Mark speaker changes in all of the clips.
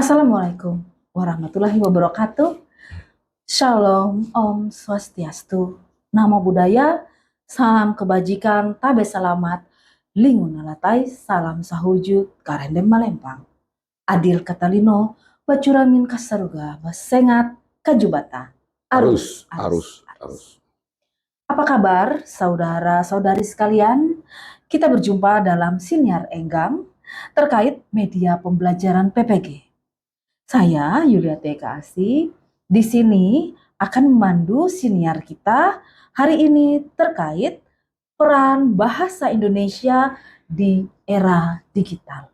Speaker 1: Assalamualaikum warahmatullahi wabarakatuh. Shalom, Om Swastiastu. Namo Buddhaya, salam kebajikan, tabe salamat, lingun alatai, salam sahujud, karendem malempang. Adil katalino, bacuramin kasaruga, basengat, kajubata. Arus. Apa kabar saudara-saudari sekalian? Kita berjumpa dalam Siniar Enggang terkait media pembelajaran PPG. Saya Yulia TKASI di sini akan memandu siniar kita hari ini terkait peran bahasa Indonesia di era digital.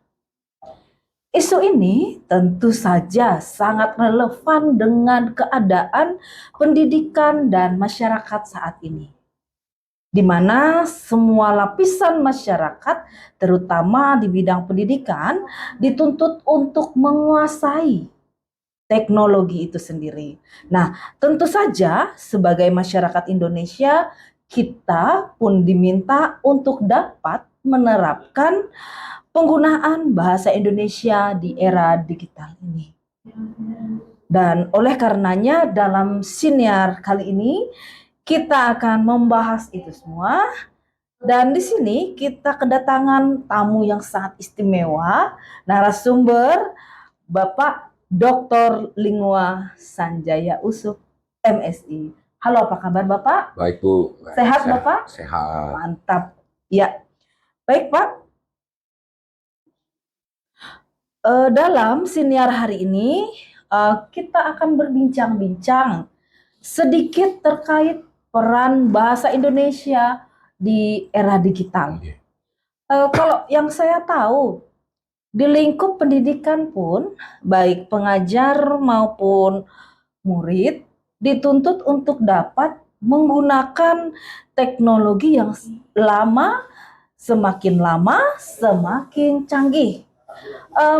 Speaker 1: Isu ini tentu saja sangat relevan dengan keadaan pendidikan dan masyarakat saat ini, di mana semua lapisan masyarakat, terutama di bidang pendidikan, dituntut untuk menguasai teknologi itu sendiri. Nah, tentu saja sebagai masyarakat Indonesia, kita pun diminta untuk dapat menerapkan penggunaan bahasa Indonesia di era digital ini. Dan oleh karenanya dalam siniar kali ini kita akan membahas itu semua. Dan di sini kita kedatangan tamu yang sangat istimewa, narasumber Bapak Dr. Lingua Sanjaya Usuf, MSI. Halo, apa kabar Bapak?
Speaker 2: Baik Bu.
Speaker 1: Sehat Bapak?
Speaker 2: Sehat.
Speaker 1: Mantap. Ya, baik Pak. Dalam siniar hari ini kita akan berbincang-bincang sedikit terkait peran bahasa Indonesia di era digital. Kalau yang saya tahu, di lingkup pendidikan pun, baik pengajar maupun murid dituntut untuk dapat menggunakan teknologi yang semakin lama semakin canggih.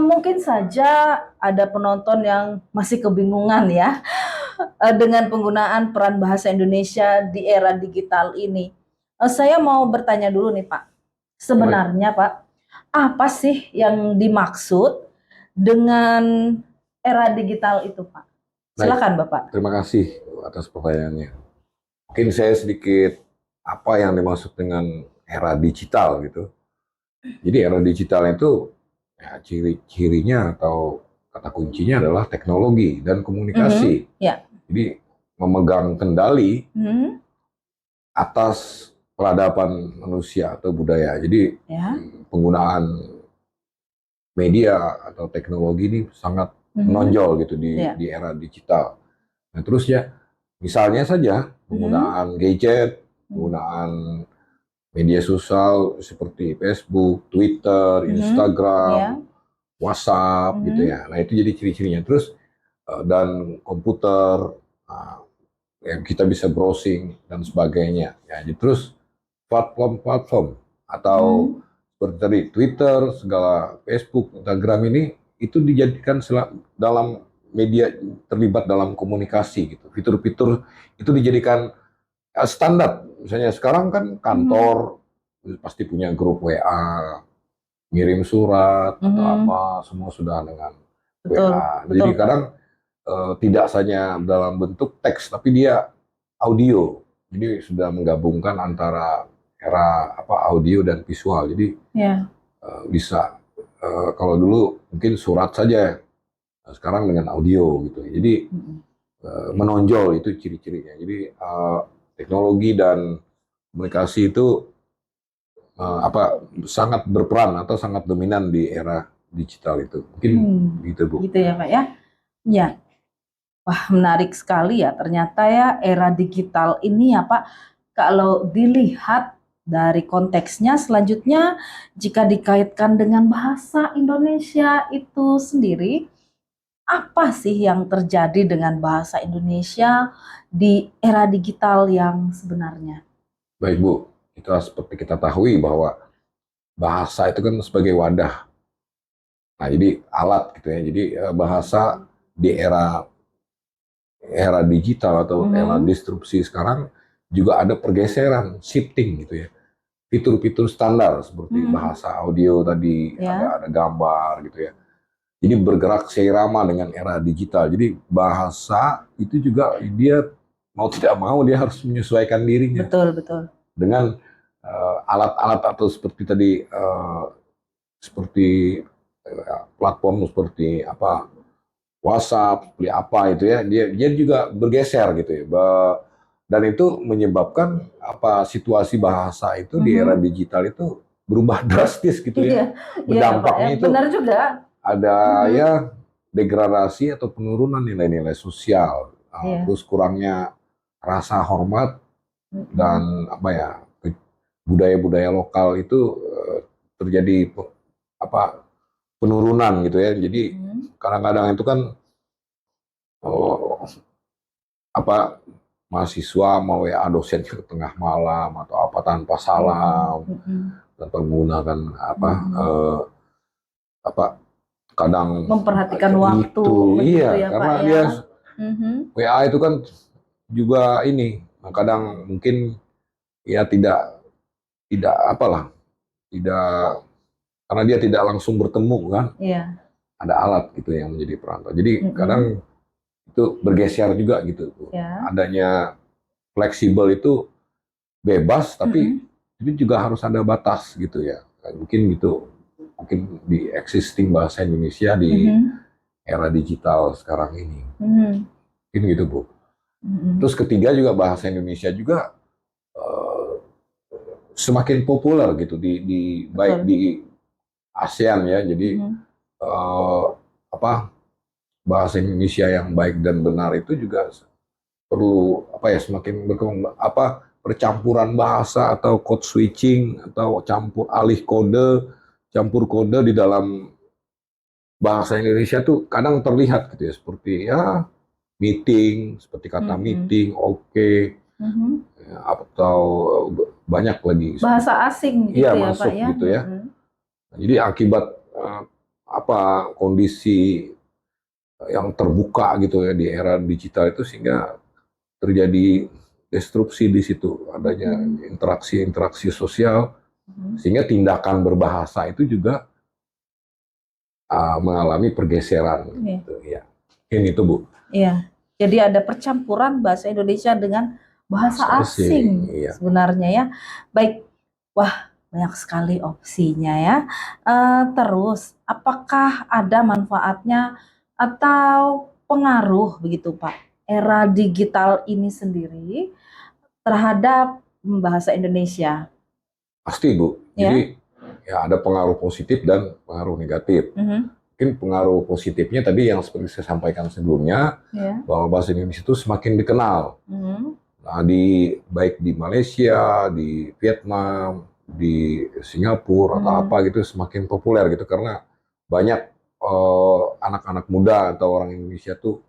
Speaker 1: Mungkin saja ada penonton yang masih kebingungan ya dengan penggunaan peran bahasa Indonesia di era digital ini. Saya mau bertanya dulu nih Pak, sebenarnya Pak, apa sih yang dimaksud dengan era digital itu Pak? Silakan Bapak.
Speaker 2: Terima kasih atas pertanyaannya. Mungkin saya sedikit apa yang dimaksud dengan era digital gitu. Jadi era digital itu ya, ciri-cirinya atau kata kuncinya adalah teknologi dan komunikasi. Jadi memegang kendali atas peradaban manusia atau budaya. Jadi penggunaan media atau teknologi ini sangat menonjol gitu di era digital. Nah terus ya misalnya saja penggunaan gadget, penggunaan media sosial seperti Facebook, Twitter, Instagram, WhatsApp gitu ya. Nah itu jadi ciri-cirinya. Terus dan komputer yang kita bisa browsing dan sebagainya. Ya, terus platform-platform atau seperti tadi Twitter, segala Facebook, Instagram ini itu dijadikan dalam media terlibat dalam komunikasi gitu. Fitur-fitur itu dijadikan standar. Misalnya sekarang kan kantor pasti punya grup WA, ngirim surat atau apa, semua sudah dengan WA. Jadi kadang tidak saja dalam bentuk teks, tapi dia audio. Jadi sudah menggabungkan antara era audio dan visual. Jadi bisa kalau dulu mungkin surat saja, sekarang dengan audio gitu. Jadi menonjol itu ciri-cirinya. Jadi teknologi dan komunikasi itu sangat berperan atau sangat dominan di era digital itu. Mungkin gitu Bu.
Speaker 1: Gitu ya Pak ya. Ya. Wah, menarik sekali ya. Ternyata ya era digital ini ya Pak, kalau dilihat dari konteksnya selanjutnya jika dikaitkan dengan bahasa Indonesia itu sendiri, apa sih yang terjadi dengan bahasa Indonesia di era digital yang sebenarnya?
Speaker 2: Baik Bu, itu seperti kita tahu bahwa bahasa itu kan sebagai wadah. Nah, jadi alat gitu ya. Jadi bahasa di era digital atau era disrupsi sekarang juga ada pergeseran, shifting gitu ya. Fitur-fitur standar seperti bahasa audio tadi, ada gambar gitu ya. Jadi bergerak seirama dengan era digital. Jadi bahasa itu juga dia mau tidak mau dia harus menyesuaikan dirinya
Speaker 1: Betul, betul.
Speaker 2: dengan alat-alat atau seperti tadi seperti platform seperti apa WhatsApp, seperti apa itu ya, dia juga bergeser gitu ya. Dan itu menyebabkan apa situasi bahasa itu di era digital itu berubah drastis gitu
Speaker 1: Iya,
Speaker 2: ya.
Speaker 1: iya ya Pak ya,
Speaker 2: Berdampaknya itu
Speaker 1: benar juga.
Speaker 2: ada
Speaker 1: Mhm.
Speaker 2: ya degradasi atau penurunan nilai-nilai sosial,
Speaker 1: Iya.
Speaker 2: terus kurangnya rasa hormat
Speaker 1: Mhm.
Speaker 2: dan apa ya budaya-budaya lokal itu terjadi apa penurunan gitu ya. Jadi
Speaker 1: Mhm.
Speaker 2: kadang-kadang itu kan oh, apa mahasiswa mau WA dosen ke tengah malam atau apa tanpa
Speaker 1: Mhm.
Speaker 2: salam,
Speaker 1: Mhm.
Speaker 2: tanpa menggunakan apa
Speaker 1: Mhm.
Speaker 2: apa kadang
Speaker 1: Memperhatikan waktu
Speaker 2: itu
Speaker 1: begitu
Speaker 2: iya
Speaker 1: ya Pak
Speaker 2: karena
Speaker 1: ya.
Speaker 2: dia
Speaker 1: Mhm.
Speaker 2: WA itu kan juga ini kadang mungkin ya tidak apalah tidak karena dia tidak langsung bertemu kan
Speaker 1: Iya.
Speaker 2: ada alat gitu yang menjadi perantara jadi
Speaker 1: Mhm.
Speaker 2: kadang itu bergeser juga gitu
Speaker 1: Ya.
Speaker 2: adanya fleksibel itu bebas tapi
Speaker 1: Mhm.
Speaker 2: itu juga harus ada batas gitu ya mungkin gitu mungkin di existing bahasa Indonesia di
Speaker 1: Mhm.
Speaker 2: era digital sekarang ini
Speaker 1: Mhm.
Speaker 2: mungkin gitu Bu.
Speaker 1: Mhm.
Speaker 2: Terus ketiga juga bahasa Indonesia juga eh, semakin populer gitu di baik
Speaker 1: Betul.
Speaker 2: di ASEAN ya. Jadi
Speaker 1: Mhm.
Speaker 2: eh, apa bahasa Indonesia yang baik dan benar itu juga perlu apa ya semakin berkembang apa percampuran bahasa atau code switching atau campur alih kode campur kode di dalam bahasa Indonesia tuh kadang terlihat gitu ya seperti ya meeting seperti kata
Speaker 1: Mhm.
Speaker 2: meeting oke
Speaker 1: Mhm.
Speaker 2: ya, atau banyak lagi
Speaker 1: Bahasa asing
Speaker 2: iya
Speaker 1: gitu ya Pak
Speaker 2: masuk
Speaker 1: ya.
Speaker 2: gitu ya.
Speaker 1: Mhm.
Speaker 2: Jadi akibat apa kondisi yang terbuka gitu ya di era digital itu sehingga terjadi destruksi di situ adanya
Speaker 1: Mhm.
Speaker 2: interaksi-interaksi sosial
Speaker 1: Mhm.
Speaker 2: sehingga tindakan berbahasa itu juga mengalami pergeseran
Speaker 1: Iya.
Speaker 2: gitu ya. Ini itu Bu.
Speaker 1: Iya. Jadi ada percampuran bahasa Indonesia dengan bahasa
Speaker 2: Bahasa asing
Speaker 1: asing
Speaker 2: iya.
Speaker 1: sebenarnya ya. Baik. Wah, banyak sekali opsinya ya. Terus, apakah ada manfaatnya atau pengaruh begitu Pak, era digital ini sendiri terhadap bahasa Indonesia?
Speaker 2: Pasti Bu.
Speaker 1: Ya.
Speaker 2: Jadi ya ada pengaruh positif dan pengaruh negatif.
Speaker 1: Mhm.
Speaker 2: Mungkin pengaruh positifnya tadi yang seperti saya sampaikan sebelumnya
Speaker 1: Ya.
Speaker 2: bahwa bahasa Indonesia itu semakin dikenal.
Speaker 1: Mhm.
Speaker 2: Nah, baik di Malaysia, di Vietnam, di Singapura atau
Speaker 1: Mhm.
Speaker 2: apa gitu semakin populer gitu karena banyak anak-anak muda atau orang Indonesia tuh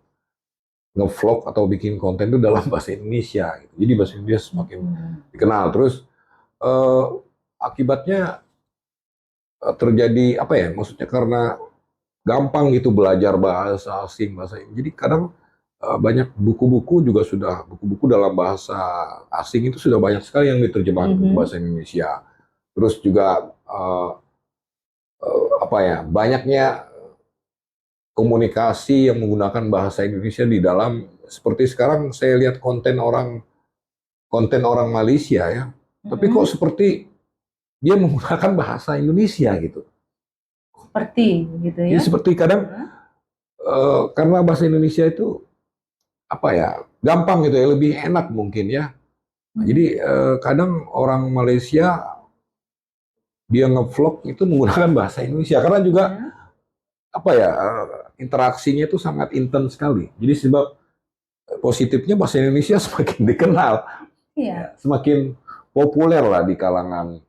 Speaker 2: ngevlog atau bikin konten itu dalam bahasa Indonesia. Gitu. Jadi bahasa Indonesia semakin
Speaker 1: Mhm.
Speaker 2: dikenal. Terus eh, akibatnya terjadi apa ya? Maksudnya karena gampang gitu belajar bahasa asing bahasa. Jadi kadang banyak buku-buku juga sudah buku-buku dalam bahasa asing itu sudah banyak sekali yang diterjemahkan ke
Speaker 1: Mhm.
Speaker 2: bahasa Indonesia. Terus juga apa ya banyaknya komunikasi yang menggunakan bahasa Indonesia di dalam seperti sekarang saya lihat konten orang Malaysia ya, tapi kok
Speaker 1: Mhm.
Speaker 2: seperti dia menggunakan bahasa Indonesia gitu.
Speaker 1: Seperti gitu
Speaker 2: Jadi
Speaker 1: ya.
Speaker 2: seperti kadang
Speaker 1: Mhm.
Speaker 2: karena bahasa Indonesia itu apa ya gampang gitu ya lebih enak mungkin ya. Nah, jadi
Speaker 1: Mhm.
Speaker 2: kadang orang Malaysia dia ngevlog itu menggunakan bahasa Indonesia karena juga
Speaker 1: Ya.
Speaker 2: apa ya interaksinya itu sangat intens sekali. Jadi sebab positifnya bahasa Indonesia semakin dikenal, ya,
Speaker 1: Iya.
Speaker 2: semakin populer lah di kalangan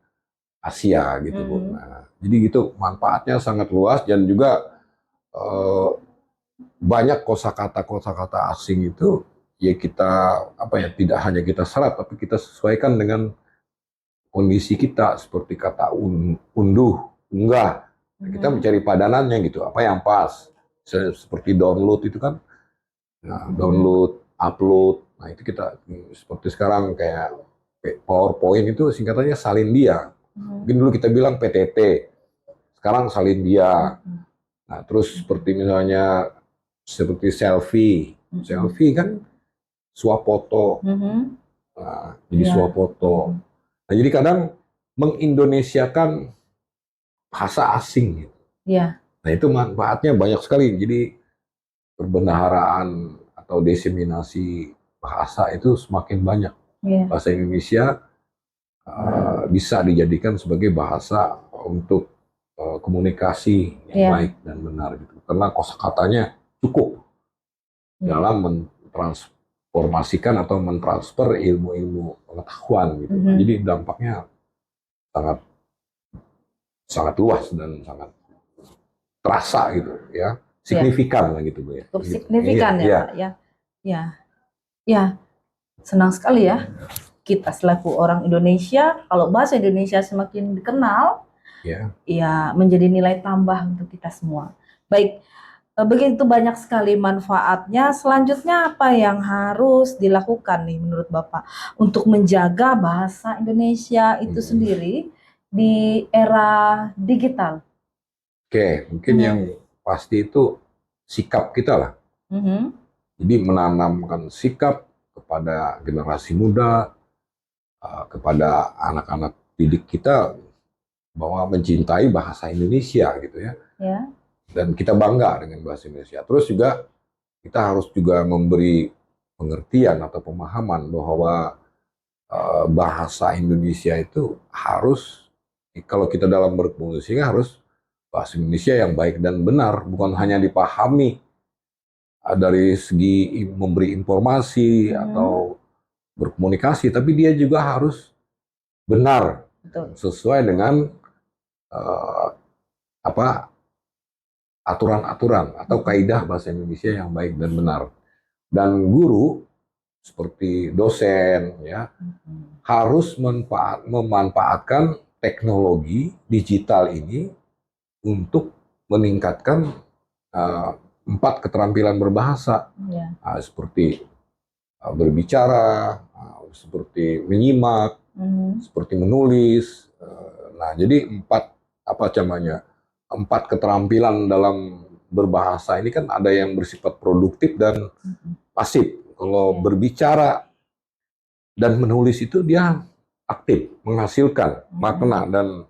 Speaker 2: Asia gitu Bu.
Speaker 1: Mhm.
Speaker 2: Nah, jadi gitu manfaatnya sangat luas dan juga eh, banyak kosakata asing itu ya kita apa ya tidak hanya kita serap tapi kita sesuaikan dengan kondisi kita seperti kata unduh, unggah. Nah, kita
Speaker 1: Mhm.
Speaker 2: mencari padanannya gitu, apa yang pas. Seperti download itu kan, nah,
Speaker 1: Mhm.
Speaker 2: download, upload. Nah itu kita seperti sekarang kayak PowerPoint itu singkatannya salin dia.
Speaker 1: Mhm.
Speaker 2: Mungkin dulu kita bilang PTT, sekarang salin dia.
Speaker 1: Mhm.
Speaker 2: Nah, terus seperti misalnya seperti selfie. Selfie kan swafoto.
Speaker 1: Mhm.
Speaker 2: Nah, jadi
Speaker 1: Ya.
Speaker 2: swafoto. Nah, jadi kadang mengindonesiakan bahasa asing gitu.
Speaker 1: Ya.
Speaker 2: Nah, itu manfaatnya banyak sekali. Jadi perbendaharaan atau diseminasi bahasa itu semakin banyak.
Speaker 1: Ya.
Speaker 2: Bahasa Indonesia bisa dijadikan sebagai bahasa untuk komunikasi yang
Speaker 1: Ya.
Speaker 2: baik dan benar gitu. Karena kosakatanya cukup
Speaker 1: Ya.
Speaker 2: dalam mentransformasikan atau mentransfer ilmu-ilmu pengetahuan gitu.
Speaker 1: Mhm.
Speaker 2: Jadi dampaknya sangat sangat luas dan sangat terasa gitu ya, signifikan lah gitu Bu ya.
Speaker 1: Cukup
Speaker 2: Gitu.
Speaker 1: signifikan ya
Speaker 2: Iya.
Speaker 1: Pak ya. Ya. Ya, senang sekali ya kita selaku orang Indonesia, kalau bahasa Indonesia semakin dikenal,
Speaker 2: Ya.
Speaker 1: ya menjadi nilai tambah untuk kita semua. Baik, begitu banyak sekali manfaatnya. Selanjutnya apa yang harus dilakukan nih menurut Bapak untuk menjaga bahasa Indonesia itu sendiri di era digital?
Speaker 2: Oke, mungkin yang pasti itu sikap kita lah.
Speaker 1: Mhm.
Speaker 2: Jadi menanamkan sikap kepada generasi muda, kepada anak-anak didik kita bahwa mencintai bahasa Indonesia gitu ya.
Speaker 1: Ya.
Speaker 2: Dan kita bangga dengan bahasa Indonesia. Terus juga kita harus juga memberi pengertian atau pemahaman bahwa bahasa Indonesia itu harus, kalau kita dalam berkomunikasi harus bahasa Indonesia yang baik dan benar, bukan hanya dipahami dari segi memberi informasi atau berkomunikasi, tapi dia juga harus benar.
Speaker 1: Betul.
Speaker 2: Sesuai dengan uh, apa aturan-aturan atau kaidah bahasa Indonesia yang baik dan benar. Dan guru seperti dosen ya harus memanfaatkan teknologi digital ini untuk meningkatkan uh, 4 keterampilan berbahasa,
Speaker 1: Ya.
Speaker 2: Seperti berbicara, seperti menyimak, seperti menulis. Nah, jadi 4 keterampilan dalam berbahasa ini kan ada yang bersifat produktif dan pasif. Kalau berbicara dan menulis itu dia aktif, menghasilkan makna dan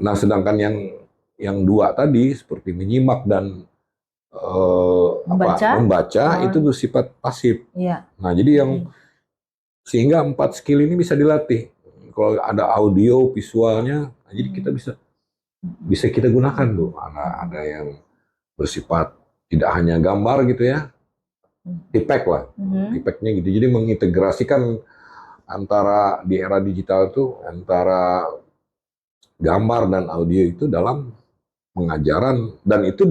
Speaker 2: nah sedangkan yang dua tadi seperti menyimak dan membaca itu bersifat pasif.
Speaker 1: Ya.
Speaker 2: Nah, jadi yang sehingga 4 skill ini bisa dilatih. Kalau ada audio, visualnya, jadi kita bisa kita gunakan tuh. Ada yang bersifat tidak hanya gambar gitu ya, tipek lah, tipeknya gitu. Jadi mengintegrasikan antara di era digital itu antara gambar dan audio itu dalam pengajaran, dan itu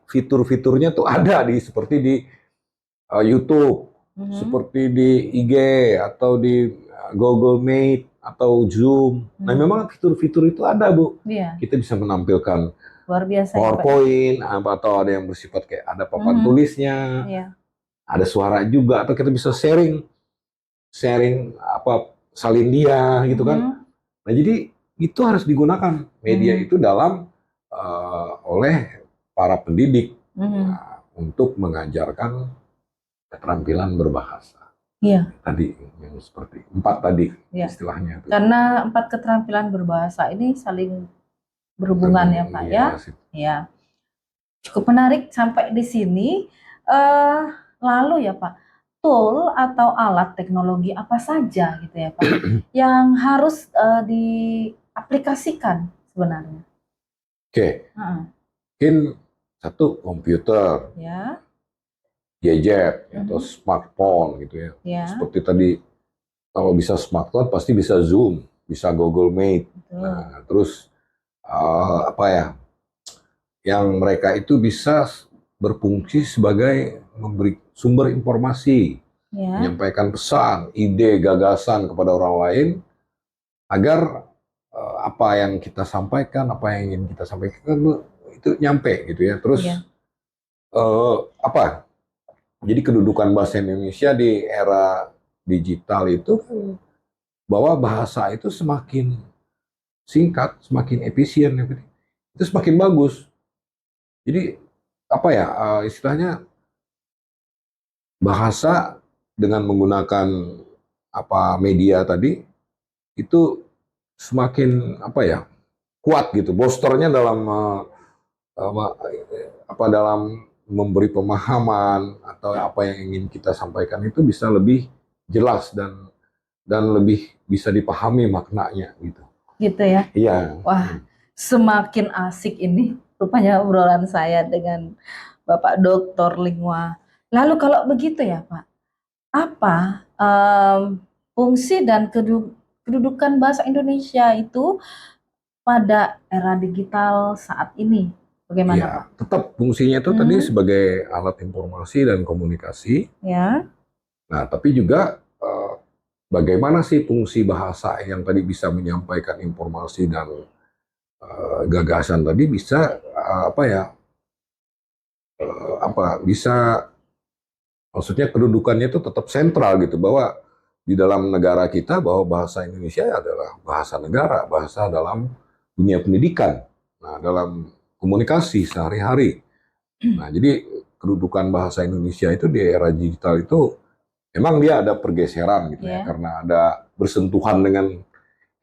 Speaker 2: fitur-fiturnya tuh ada seperti di YouTube, seperti di IG atau di Google Meet atau Zoom. Nah, memang fitur-fitur itu ada, Bu.
Speaker 1: Iya.
Speaker 2: Kita bisa menampilkan
Speaker 1: Luar biasa
Speaker 2: PowerPoint, atau ada yang bersifat kayak ada papan tulisnya, ada suara juga, atau kita bisa sharing salin dia gitu kan. Nah, jadi itu harus digunakan media itu dalam oleh para pendidik untuk mengajarkan keterampilan berbahasa.
Speaker 1: Iya.
Speaker 2: Tadi yang seperti 4 tadi istilahnya.
Speaker 1: Karena 4 keterampilan berbahasa ini saling berhubungan ya Pak ya. Ya. Cukup menarik sampai di sini. Lalu ya Pak, tool atau alat teknologi apa saja gitu ya Pak yang harus diaplikasikan sebenarnya?
Speaker 2: Oke. Mungkin satu komputer.
Speaker 1: Ya.
Speaker 2: Gadget atau smartphone gitu ya. Seperti tadi, kalau bisa smartphone pasti bisa Zoom, bisa Google Meet. Nah, terus yang mereka itu bisa berfungsi sebagai memberi sumber informasi, menyampaikan pesan, ide, gagasan kepada orang lain agar apa yang kita sampaikan, apa yang ingin kita sampaikan itu nyampe gitu ya. Terus jadi kedudukan bahasa Indonesia di era digital itu bahwa bahasa itu semakin singkat, semakin efisien, itu semakin bagus. Jadi apa ya, istilahnya bahasa dengan menggunakan media tadi itu semakin kuat gitu, bolsternya dalam dalam memberi pemahaman atau apa yang ingin kita sampaikan itu bisa lebih jelas dan lebih bisa dipahami maknanya gitu.
Speaker 1: Gitu ya.
Speaker 2: Iya.
Speaker 1: Wah, semakin asik ini rupanya obrolan saya dengan Bapak Dr. Lingua. Lalu kalau begitu ya Pak, apa fungsi dan kedudukan bahasa Indonesia itu pada era digital saat ini? Bagaimana
Speaker 2: Iya,
Speaker 1: Pak?
Speaker 2: tetap fungsinya itu tadi sebagai alat informasi dan komunikasi.
Speaker 1: Ya.
Speaker 2: Nah, tapi juga bagaimana sih fungsi bahasa yang tadi bisa menyampaikan informasi dan gagasan tadi bisa bisa, maksudnya kedudukannya itu tetap sentral gitu, bahwa di dalam negara kita bahwa bahasa Indonesia adalah bahasa negara, bahasa dalam dunia pendidikan, nah dalam komunikasi sehari-hari. Nah, jadi kedudukan bahasa Indonesia itu di era digital itu memang dia ada pergeseran gitu ya, karena ada bersentuhan dengan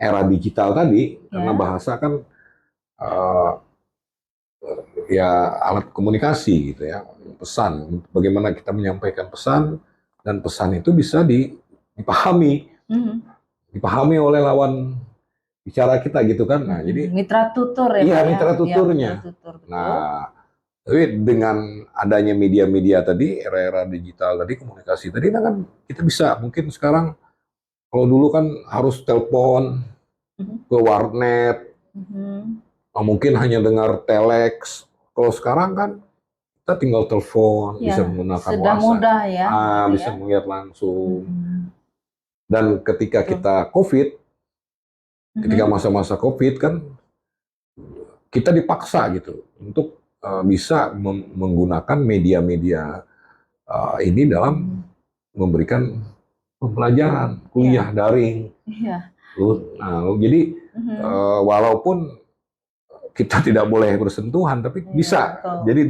Speaker 2: era digital tadi, karena bahasa kan ya alat komunikasi gitu ya, pesan, bagaimana kita menyampaikan pesan, dan pesan itu bisa dipahami, dipahami oleh lawan bicara kita gitu kan. Nah, jadi
Speaker 1: mitra tutur ya Pak
Speaker 2: iya,
Speaker 1: ya?
Speaker 2: mitra tuturnya.
Speaker 1: Mitra tutur, betul.
Speaker 2: Nah, tapi dengan adanya media-media tadi, era-era digital tadi, komunikasi tadi, kan kita bisa, mungkin sekarang kalau dulu kan harus telepon ke warnet, mungkin hanya dengar telex. Kalau sekarang kan kita tinggal telepon, bisa menggunakan
Speaker 1: sudah
Speaker 2: WhatsApp,
Speaker 1: mudah ya, gitu
Speaker 2: bisa
Speaker 1: ya.
Speaker 2: melihat langsung. Dan ketika kita COVID, ketika masa-masa COVID kan kita dipaksa gitu untuk bisa menggunakan media-media ini dalam memberikan pembelajaran kuliah daring. Nah, jadi walaupun kita tidak boleh bersentuhan, tapi bisa, jadi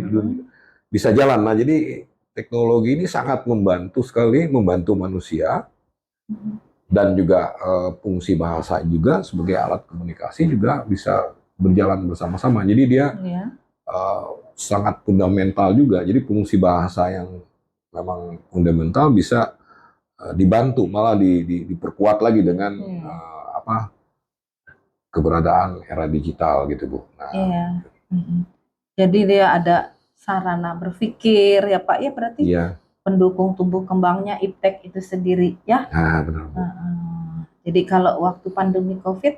Speaker 2: bisa jalan. Nah, jadi teknologi ini sangat membantu sekali, membantu manusia, dan juga fungsi bahasa juga sebagai alat komunikasi juga bisa berjalan bersama-sama. Jadi dia sangat fundamental juga. Jadi fungsi bahasa yang memang fundamental bisa dibantu, malah diperkuat lagi dengan keberadaan era digital gitu Bu. Nah,
Speaker 1: jadi dia ada sarana berpikir ya Pak ya, berarti pendukung tumbuh kembangnya iptek itu sendiri ya.
Speaker 2: Nah, benar Bu.
Speaker 1: Jadi kalau waktu pandemi COVID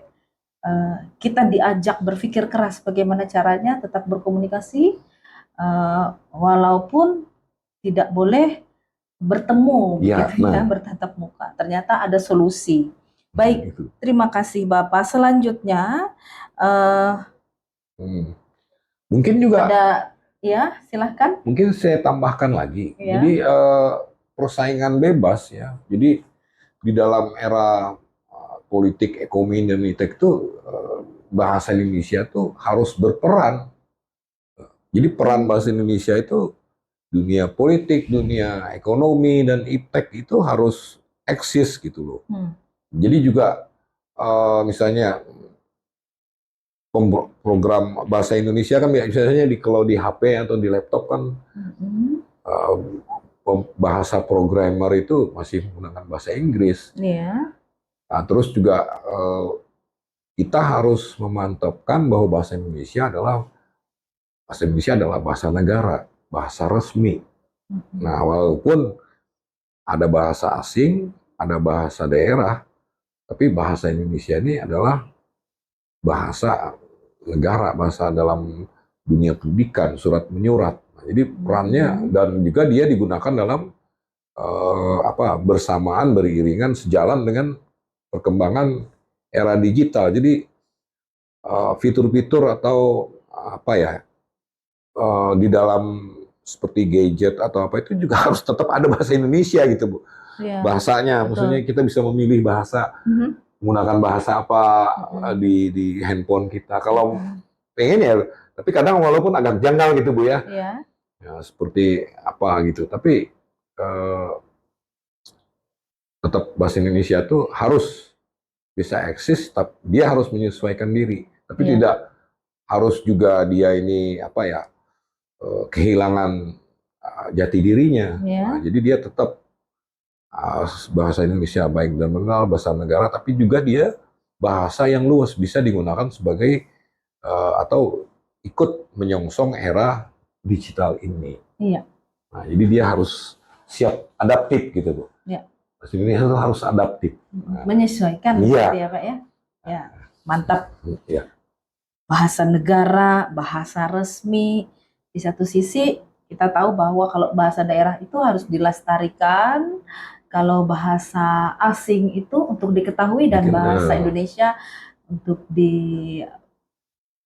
Speaker 1: kita diajak berpikir keras bagaimana caranya tetap berkomunikasi walaupun tidak boleh bertemu bertatap muka. Ternyata ada solusi. Baik, terima kasih Bapak. Selanjutnya
Speaker 2: mungkin juga
Speaker 1: ada, ya silahkan.
Speaker 2: Mungkin saya tambahkan lagi. Jadi persaingan bebas ya. Jadi di dalam era politik, ekonomi, dan iptek itu bahasa Indonesia itu harus berperan. Jadi peran bahasa Indonesia itu dunia politik, dunia ekonomi, dan iptek itu harus eksis gitu loh. Jadi juga misalnya program bahasa Indonesia kan biasanya kalau di HP atau di laptop kan bahasa programmer itu masih menggunakan bahasa Inggris. Nah, terus juga kita harus memantapkan bahwa bahasa Indonesia adalah bahasa negara, bahasa resmi. Nah, walaupun ada bahasa asing, ada bahasa daerah, tapi bahasa Indonesia ini adalah bahasa negara, bahasa dalam dunia pendidikan, surat menyurat. Nah, jadi perannya, dan juga dia digunakan dalam bersamaan, beriringan, sejalan dengan perkembangan era digital. Jadi fitur-fitur atau di dalam seperti gadget atau apa itu juga harus tetap ada bahasa Indonesia gitu Bu. Bahasanya, maksudnya kita bisa memilih bahasa, menggunakan bahasa apa di handphone kita. Kalau pengen ya, tapi kadang walaupun agak janggal gitu Bu ya,
Speaker 1: Ya.
Speaker 2: ya seperti apa gitu, tapi tetap bahasa Indonesia tuh harus bisa eksis, tapi dia harus menyesuaikan diri, tapi
Speaker 1: Iya.
Speaker 2: tidak harus juga dia ini apa ya, kehilangan jati dirinya.
Speaker 1: Ya.
Speaker 2: Nah, jadi dia tetap bahasa Indonesia baik dan benar, bahasa negara, tapi juga dia bahasa yang luas bisa digunakan sebagai atau ikut menyongsong era digital ini.
Speaker 1: Iya.
Speaker 2: Nah, jadi dia harus siap adaptif gitu Bu.
Speaker 1: Ya.
Speaker 2: Bahasa Indonesia harus adaptif.
Speaker 1: Menyesuaikan
Speaker 2: Iya.
Speaker 1: gitu ya Pak ya. Ya, mantap.
Speaker 2: Ya.
Speaker 1: Bahasa negara, bahasa resmi. Di satu sisi kita tahu bahwa kalau bahasa daerah itu harus dilestarikan, kalau bahasa asing itu untuk diketahui dan bahasa Indonesia untuk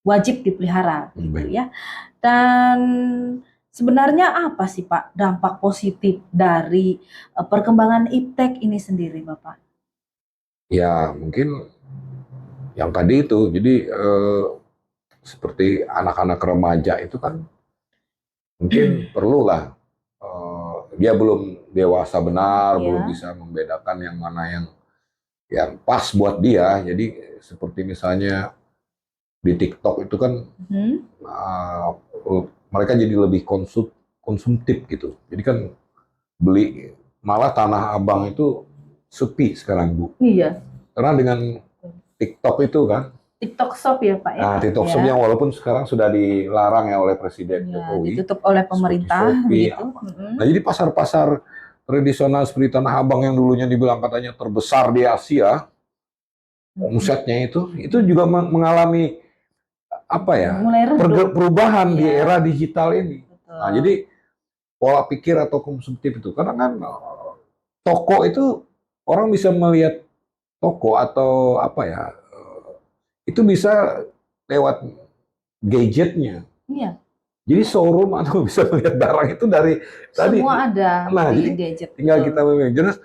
Speaker 1: wajib dipelihara gitu ya. Dan sebenarnya apa sih Pak dampak positif dari perkembangan iptek ini sendiri Bapak?
Speaker 2: Ya mungkin yang tadi itu, jadi seperti anak-anak remaja itu kan mungkin perlulah dia belum dewasa benar, belum bisa membedakan yang mana yang pas buat dia. Jadi seperti misalnya di TikTok itu kan mereka jadi lebih konsumtif gitu. Jadi kan beli, malah Tanah Abang itu sepi sekarang Bu.
Speaker 1: Iya.
Speaker 2: Karena dengan TikTok itu kan.
Speaker 1: TikTok Shop ya Pak ya?
Speaker 2: Nah, TikTok Shop yang walaupun sekarang sudah dilarang ya oleh Presiden Jokowi.
Speaker 1: Ditutup oleh pemerintah gitu.
Speaker 2: Nah, jadi pasar-pasar tradisional seperti Tanah Abang yang dulunya dibilang katanya terbesar di Asia, omsetnya itu juga mengalami apa ya, perubahan di era digital ini. Betul. Nah, jadi pola pikir atau konsumtif itu, karena kan toko itu orang bisa melihat toko atau apa ya, itu bisa lewat gadgetnya.
Speaker 1: Iya.
Speaker 2: Jadi showroom atau bisa melihat barang itu dari tadi.
Speaker 1: Semua ada
Speaker 2: nah,
Speaker 1: di
Speaker 2: jadi
Speaker 1: gadget.
Speaker 2: Tinggal kita memilih. Jelas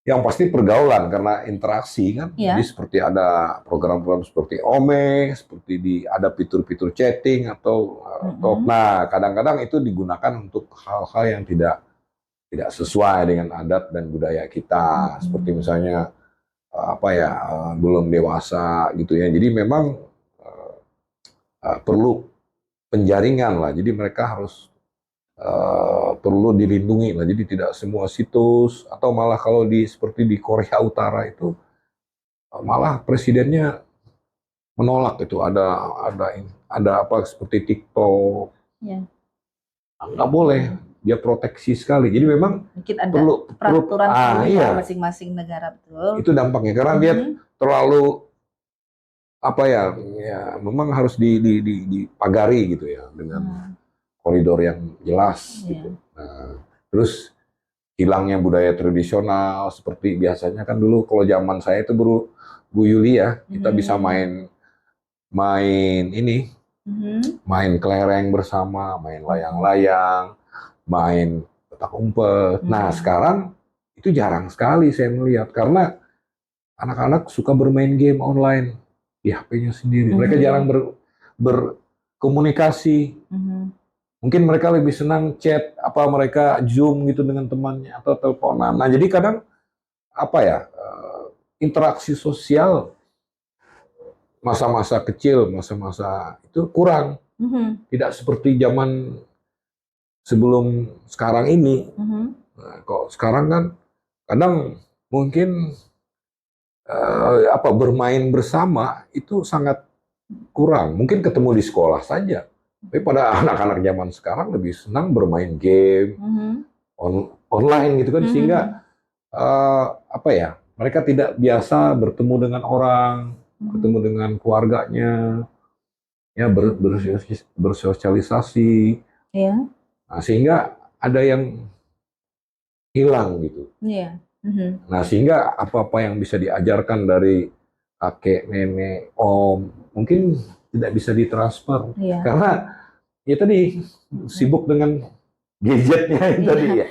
Speaker 2: yang pasti pergaulan karena interaksi kan.
Speaker 1: Iya.
Speaker 2: Jadi seperti ada program-program seperti Ome, seperti ada fitur-fitur chatting atau nah, kadang-kadang itu digunakan untuk hal-hal yang tidak sesuai dengan adat dan budaya kita. Seperti misalnya apa ya, belum dewasa gitu ya. Jadi memang perlu penjaringan lah. Jadi mereka harus perlu dilindungi lah. Jadi tidak semua situs, atau malah kalau seperti di Korea Utara itu malah presidennya menolak itu ada apa seperti TikTok.
Speaker 1: Ya.
Speaker 2: Nggak boleh. Dia proteksi sekali. Jadi memang
Speaker 1: mungkin ada peraturan masing-masing negara, betul.
Speaker 2: Itu dampaknya karena dia terlalu apa ya, memang harus dipagari gitu ya dengan koridor yang jelas gitu. Nah, terus hilangnya budaya tradisional seperti biasanya kan dulu kalau zaman saya itu Bu Yuli ya, kita bisa main ini, main kelereng bersama, main layang-layang, main petak umpet. Nah, sekarang itu jarang sekali saya melihat karena anak-anak suka bermain game online di HP-nya sendiri. Mereka jarang berkomunikasi. Mungkin mereka lebih senang chat, apa mereka Zoom gitu dengan temannya atau teleponan. Nah, jadi kadang apa ya, interaksi sosial masa-masa kecil, masa-masa itu kurang. Tidak seperti zaman sebelum sekarang ini. Nah, kok sekarang kan kadang mungkin bermain bersama itu sangat kurang. Mungkin ketemu di sekolah saja. Tapi pada anak-anak zaman sekarang lebih senang bermain game online gitu kan, sehingga apa ya, mereka tidak biasa bertemu dengan orang, ketemu dengan keluarganya, ya bersosialisasi.
Speaker 1: Yeah.
Speaker 2: Nah, sehingga ada yang hilang gitu.
Speaker 1: Yeah.
Speaker 2: Nah, sehingga apa-apa yang bisa diajarkan dari kakek, nenek, om, mungkin tidak bisa ditransfer. Karena ya tadi sibuk dengan gadgetnya tadi ya.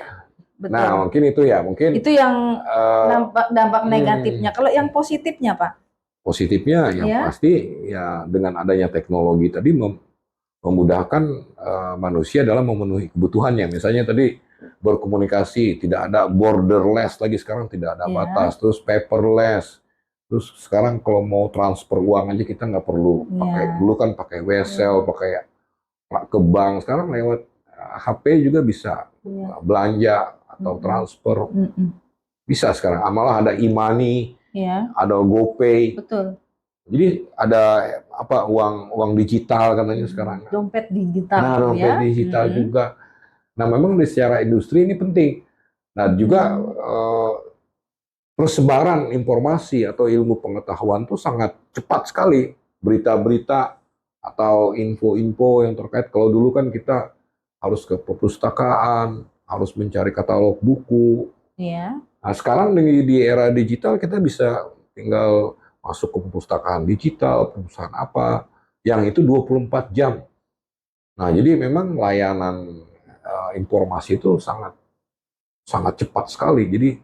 Speaker 2: Betul. Nah, mungkin itu ya, mungkin
Speaker 1: itu yang dampak negatifnya. Kalau yang positifnya, Pak?
Speaker 2: positifnya yang
Speaker 1: Ya.
Speaker 2: pasti ya dengan adanya teknologi tadi memudahkan manusia dalam memenuhi kebutuhannya. Misalnya tadi berkomunikasi, tidak ada borderless lagi sekarang, tidak ada
Speaker 1: Ya.
Speaker 2: batas, terus paperless. Terus sekarang kalau mau transfer uang aja kita nggak perlu pakai,
Speaker 1: Ya.
Speaker 2: dulu kan pakai wesel, pakai ke bank, sekarang lewat HP juga bisa
Speaker 1: Ya.
Speaker 2: belanja atau transfer, bisa sekarang. Malah ada e-money,
Speaker 1: Ya.
Speaker 2: ada GoPay.
Speaker 1: Betul.
Speaker 2: Jadi ada apa uang digital katanya sekarang.
Speaker 1: Dompet digital.
Speaker 2: Nah, dompet digital juga. Nah, memang secara industri ini penting. Nah, juga persebaran informasi atau ilmu pengetahuan itu sangat cepat sekali. Berita-berita atau info-info yang terkait. Kalau dulu kan kita harus ke perpustakaan, harus mencari katalog buku.
Speaker 1: Ya.
Speaker 2: Nah, sekarang di era digital kita bisa tinggal masuk ke perpustakaan digital, perpustakaan apa, yang itu 24 jam. Nah, jadi memang layanan informasi itu sangat sangat cepat sekali. Jadi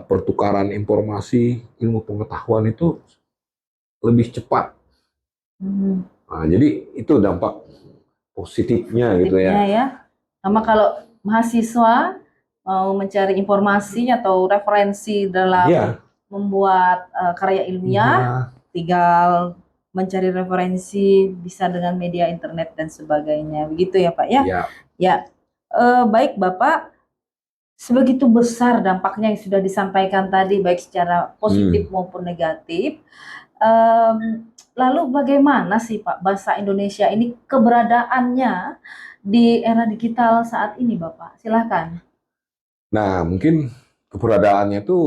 Speaker 2: pertukaran informasi, ilmu pengetahuan itu lebih cepat. Nah, jadi itu dampak positifnya gitu ya.
Speaker 1: Sama kalau mahasiswa mau mencari informasi atau referensi dalam membuat karya ilmiah, tinggal mencari referensi bisa dengan media internet dan sebagainya. Begitu ya Pak ya? Ya. Baik Bapak, sebegitu besar dampaknya yang sudah disampaikan tadi baik secara positif maupun negatif. Lalu bagaimana sih Pak bahasa Indonesia ini keberadaannya di era digital saat ini Bapak? Silakan.
Speaker 2: Nah, mungkin keberadaannya itu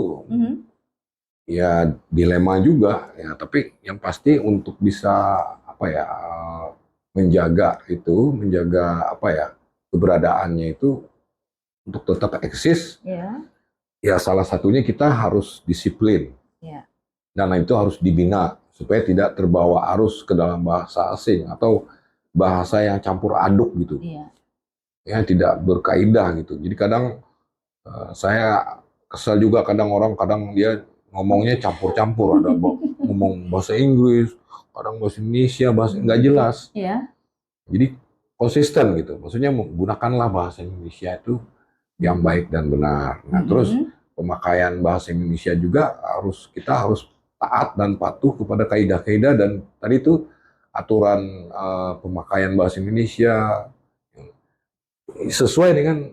Speaker 2: ya dilema juga ya, tapi yang pasti untuk bisa apa ya menjaga apa ya keberadaannya itu untuk tetap eksis. Ya salah satunya kita harus disiplin. Dan itu harus dibina supaya tidak terbawa arus ke dalam bahasa asing atau bahasa yang campur aduk gitu. Ya tidak berkaidah gitu. Jadi kadang saya kesal juga kadang dia ngomongnya campur-campur, ada ngomong bahasa Inggris, kadang bahasa Indonesia, bahasa nggak jelas. Jadi konsisten gitu. Maksudnya gunakanlah bahasa Indonesia itu yang baik dan benar. Nah, terus pemakaian bahasa Indonesia juga kita harus taat dan patuh kepada kaidah-kaidah dan tadi itu aturan pemakaian bahasa Indonesia sesuai dengan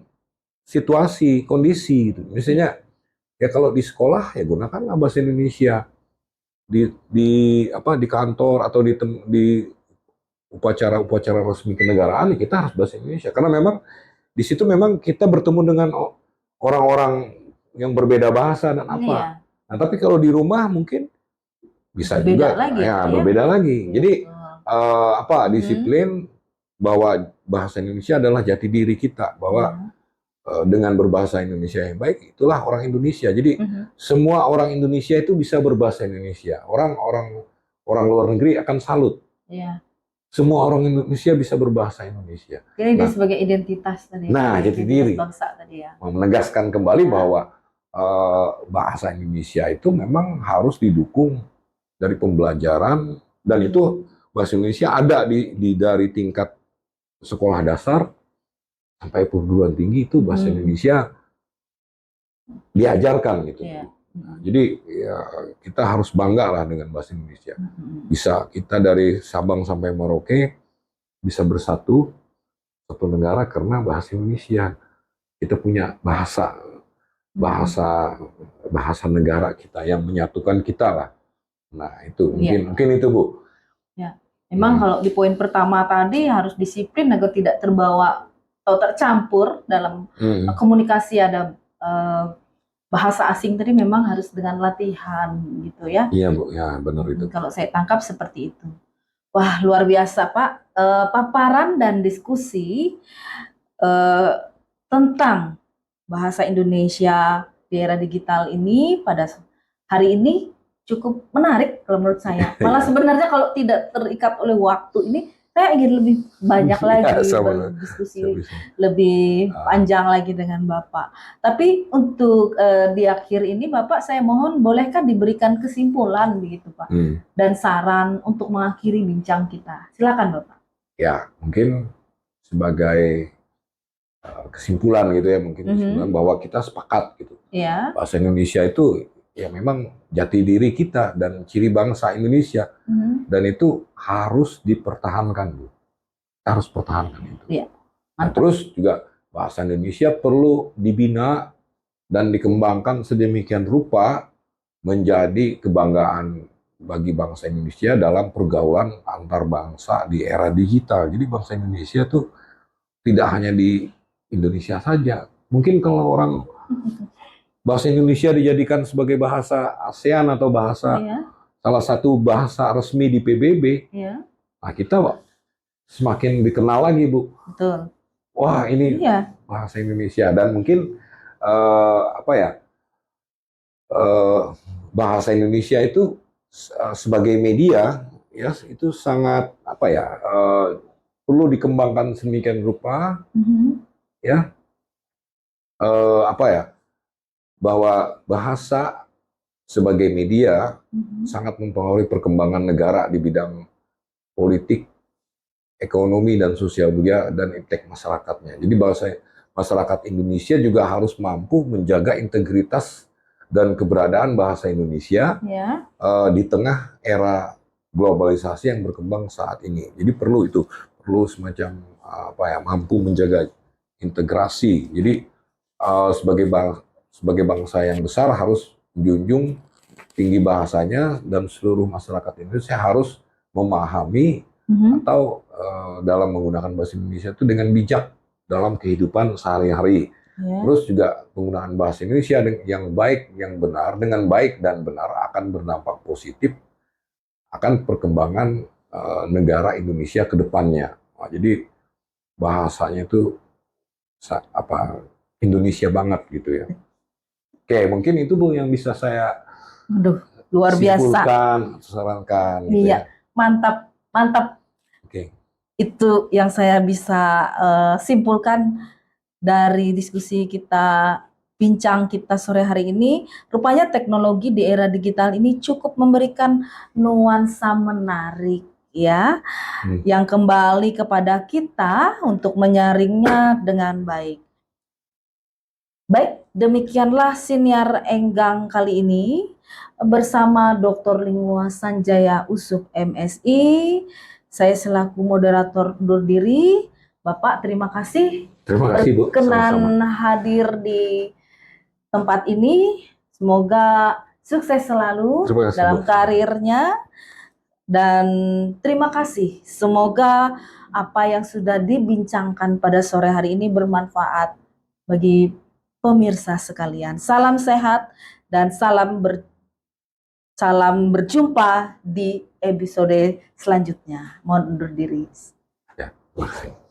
Speaker 2: situasi, kondisi gitu. Misalnya ya kalau di sekolah ya gunakanlah bahasa Indonesia. Di kantor atau di upacara-upacara resmi kenegaraan ya kita harus bahasa Indonesia karena memang di situ memang kita bertemu dengan orang-orang yang berbeda bahasa dan apa. Nah, tapi kalau di rumah mungkin bisa juga berbeda lagi. Jadi disiplin bahwa bahasa Indonesia adalah jati diri kita, bahwa dengan berbahasa Indonesia yang baik itulah orang Indonesia. Jadi semua orang Indonesia itu bisa berbahasa Indonesia. Orang luar negeri akan salut. Semua orang Indonesia bisa berbahasa Indonesia.
Speaker 1: Jadi sebagai identitas tadi.
Speaker 2: Nah, jati diri.
Speaker 1: Bangsa tadi ya.
Speaker 2: Menegaskan kembali bahwa bahasa Indonesia itu memang harus didukung dari pembelajaran dan itu bahasa Indonesia ada dari tingkat sekolah dasar sampai perguruan tinggi itu bahasa Indonesia diajarkan gitu. Nah, jadi ya, kita harus bangga lah dengan bahasa Indonesia. Bisa kita dari Sabang sampai Merauke bisa bersatu satu negara karena bahasa Indonesia. Kita punya bahasa negara kita yang menyatukan kita lah. Nah itu mungkin itu Bu.
Speaker 1: Ya, memang kalau di poin pertama tadi harus disiplin agar tidak terbawa atau tercampur dalam komunikasi ada bahasa asing tadi memang harus dengan latihan gitu ya.
Speaker 2: Iya Bu, ya benar itu.
Speaker 1: Kalau saya tangkap seperti itu. Wah luar biasa Pak, paparan dan diskusi tentang bahasa Indonesia di era digital ini pada hari ini cukup menarik kalau menurut saya. Malah sebenarnya kalau tidak terikat oleh waktu ini saya ingin lebih banyak
Speaker 2: Ya,
Speaker 1: lagi
Speaker 2: sama.
Speaker 1: berdiskusi
Speaker 2: Bisa.
Speaker 1: lebih
Speaker 2: Ah,
Speaker 1: panjang lagi dengan Bapak. Tapi untuk di akhir ini Bapak saya mohon bolehkah diberikan kesimpulan begitu Pak
Speaker 2: hmm.
Speaker 1: dan saran untuk mengakhiri bincang kita. Silakan Bapak.
Speaker 2: Ya, mungkin sebagai kesimpulan gitu ya, mungkin kesimpulan bahwa kita sepakat gitu.
Speaker 1: Ya.
Speaker 2: Bahasa Indonesia itu ya memang jati diri kita dan ciri bangsa Indonesia, dan itu harus dipertahankan, Bu. Kita harus pertahankan itu.
Speaker 1: Iya.
Speaker 2: Nah, terus juga bahasa Indonesia perlu dibina dan dikembangkan sedemikian rupa menjadi kebanggaan bagi bangsa Indonesia dalam pergaulan antar bangsa di era digital. Jadi bangsa Indonesia tuh tidak hanya di Indonesia saja. Mungkin kalau orang bahasa Indonesia dijadikan sebagai bahasa ASEAN atau bahasa salah satu bahasa resmi di PBB, nah kita semakin dikenal lagi, Bu.
Speaker 1: Betul.
Speaker 2: Wah, ini bahasa Indonesia, dan mungkin bahasa Indonesia itu sebagai media ya itu sangat perlu dikembangkan sedemikian rupa ya bahwa bahasa sebagai media sangat mempengaruhi perkembangan negara di bidang politik, ekonomi dan sosial budaya dan impact masyarakatnya. Jadi bahasa masyarakat Indonesia juga harus mampu menjaga integritas dan keberadaan bahasa Indonesia di tengah era globalisasi yang berkembang saat ini. Jadi perlu semacam mampu menjaga integrasi. Jadi sebagai bangsa yang besar harus menjunjung tinggi bahasanya, dan seluruh masyarakat Indonesia harus memahami atau dalam menggunakan bahasa Indonesia itu dengan bijak dalam kehidupan sehari-hari. Terus juga penggunaan bahasa Indonesia yang baik, yang benar, dengan baik dan benar akan berdampak positif akan perkembangan negara Indonesia ke depannya. Nah, jadi bahasanya itu Indonesia banget gitu ya. Oke, mungkin itu Bu yang bisa saya
Speaker 1: luar biasa
Speaker 2: sarankan gitu ya.
Speaker 1: Mantap.
Speaker 2: Oke.
Speaker 1: Itu yang saya bisa simpulkan dari diskusi kita, bincang kita sore hari ini. Rupanya teknologi di era digital ini cukup memberikan nuansa menarik ya, yang kembali kepada kita untuk menyaringnya dengan baik. Baik, demikianlah siniar Enggang kali ini bersama Dr. Lingua Sanjaya Usuf MSI. Saya selaku moderator undur diri. Bapak, terima kasih.
Speaker 2: Terima kasih, Bu.
Speaker 1: Berkenan hadir di tempat ini. Semoga sukses selalu dalam karirnya. Dan terima kasih. Semoga apa yang sudah dibincangkan pada sore hari ini bermanfaat bagi pemirsa sekalian. Salam sehat dan salam berjumpa di episode selanjutnya. Mohon undur diri.
Speaker 2: Ya, terima kasih.